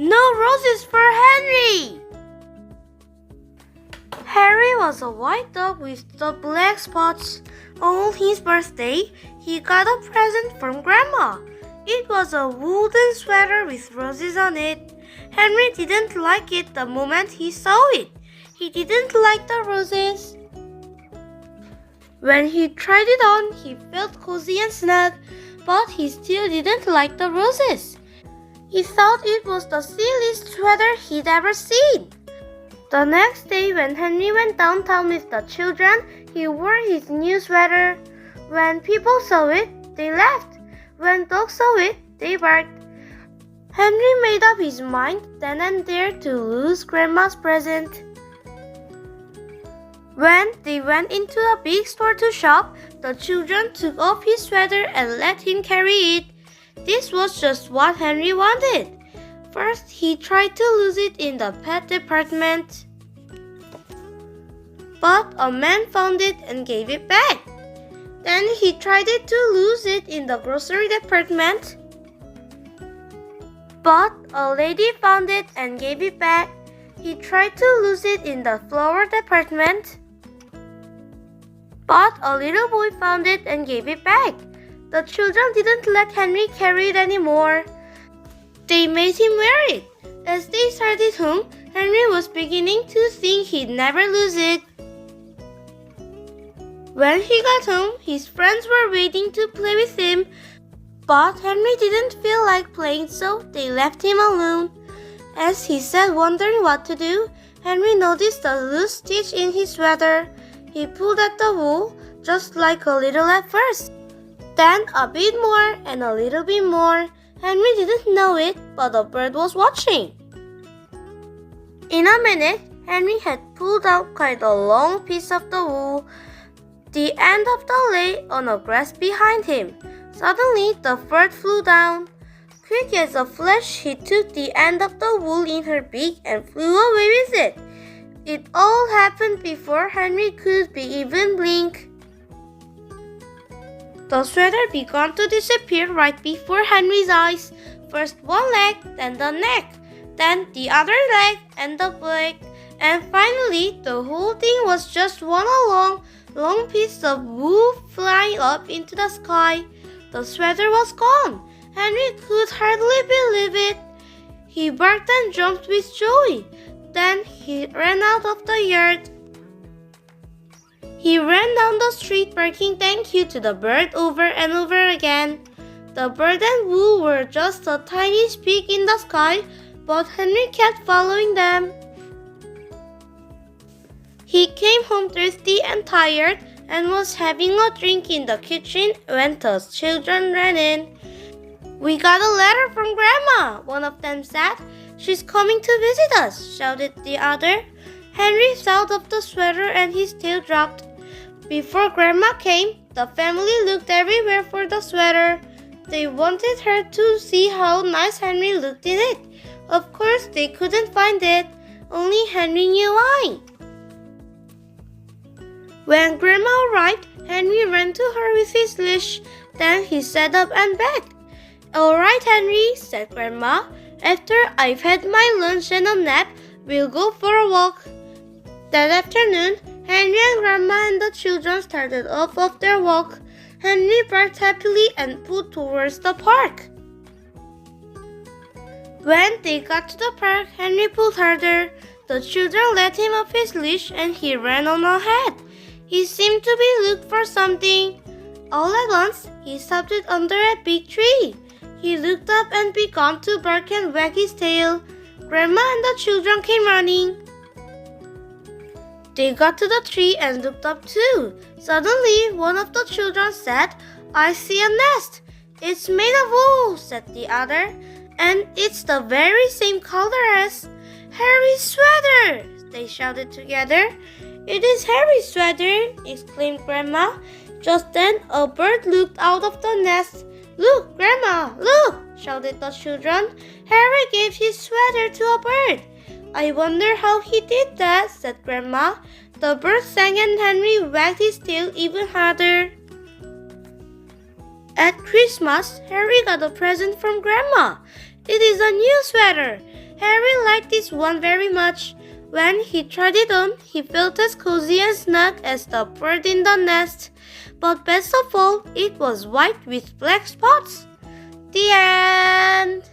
No roses for Henry! Harry was a white dog with the black spots. On his birthday, he got a present from Grandma. It was a woolen sweater with roses on it. Henry didn't like it the moment he saw it. He didn't like the roses. When he tried it on, he felt cozy and snug, but he still didn't like the roses. He thought it was the silliest sweater he'd ever seen. The next day, when Henry went downtown with the children, he wore his new sweater. When people saw it, they laughed. When dogs saw it, they barked. Henry made up his mind then and there to lose Grandma's present. When they went into a big store to shop, the children took off his sweater and let him carry it. This was just what Henry wanted. First, he tried to lose it in the pet department, but a man found it and gave it back. Then he tried to lose it in the grocery department, but a lady found it and gave it back. He tried to lose it in the flower department, but a little boy found it and gave it back. The children didn't let Henry carry it anymore. They made him wear it. As they started home, Henry was beginning to think he'd never lose it. When he got home, his friends were waiting to play with him, but Henry didn't feel like playing, so they left him alone. As he sat wondering what to do, Henry noticed a loose stitch in his sweater. He pulled at the wool, just like a little at first. Then a bit more and a little bit more. Henry didn't know it, but a bird was watching. In a minute, Henry had pulled out quite a long piece of the wool. The end of the lay on the grass behind him. Suddenly, the bird flew down. Quick as a flash, he took the end of the wool in her beak and flew away with it. It all happened before Henry could even blink. The sweater began to disappear right before Henry's eyes. First one leg, then the neck, then the other leg and the back, and finally the whole thing was just one long piece of wool flying up into the sky. The sweater was gone. Henry could hardly believe it. He barked and jumped with joy. Then he ran out of the yard. He ran down the street barking thank you to the bird over and over again. The bird and wool were just a tiny speck in the sky, but Henry kept following them. He came home thirsty and tired and was having a drink in the kitchen when the children ran in. "We got a letter from Grandma," one of them said. "She's coming to visit us," shouted the other. Henry thought of the sweater and his tail dropped. Before Grandma came, the family looked everywhere for the sweater. They wanted her to see how nice Henry looked in it. Of course, they couldn't find it. Only Henry knew why. When Grandma arrived, Henry ran to her with his leash. Then he sat up and begged. "All right, Henry," said Grandma. "After I've had my lunch and a nap, we'll go for a walk." That afternoon, Henry and Grandma and the children started off of their walk. Henry barked happily and pulled towards the park. When they got to the park, Henry pulled harder. The children let him off his leash and he ran on ahead. He seemed to be looking for something. All at once, he stopped under a big tree. He looked up and began to bark and wag his tail. Grandma and the children came running. They got to the tree and looked up too. Suddenly, one of the children said, "I see a nest." "It's made of wool," said the other, "and it's the very same color as Harry's sweater," they shouted together. "It is Harry's sweater," exclaimed Grandma. Just then, a bird looked out of the nest. "Look, Grandma, look!" shouted the children. "Harry gave his sweater to a bird." "I wonder how he did that," said Grandma. The bird sang and Henry wagged his tail even harder. At Christmas, Harry got a present from Grandma. "It is a new sweater." Harry liked this one very much. When he tried it on, he felt as cozy and snug as the bird in the nest. But best of all, it was white with black spots. The end.